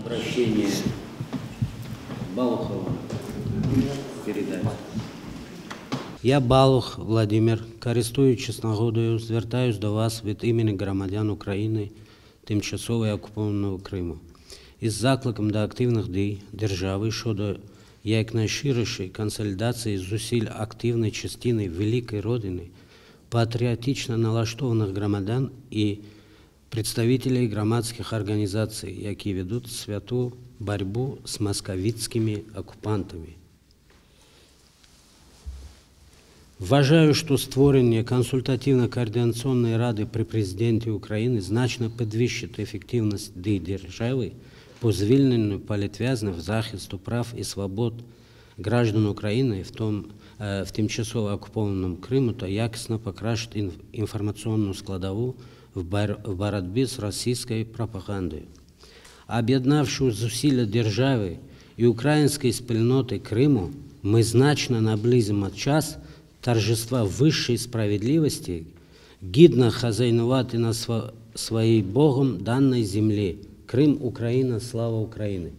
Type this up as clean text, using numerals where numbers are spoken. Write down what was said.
Обращение Балухова передать. Я Балух Владимир, користуючись нагодою, звертаюсь до вас від імені громадян України, тимчасово окупованого Криму, із закликом до активних дій держави щодо якнайширшої консолідації зусиль активної частини великої родини, патріотично налаштованих громадян і представителей громадських організацій, які ведуть святу боротьбу з московицькими окупантами. Вважаю, що створення консультативно-координаційної ради при президенті України значно підвищить ефективність дій держави по звільненню політв'язнів, захисту прав і свобод граждан України в тимчасово окупованому Криму та якісно покращить інформаційну складову в боротьбі з російською пропагандою. Об'єднавши зусилля держави і української спільноти Криму, ми значно наблизимо час торжества вищої справедливості, гідно хазяйнувати на своїй Богом даній землі. Крим, Україна, слава Україні!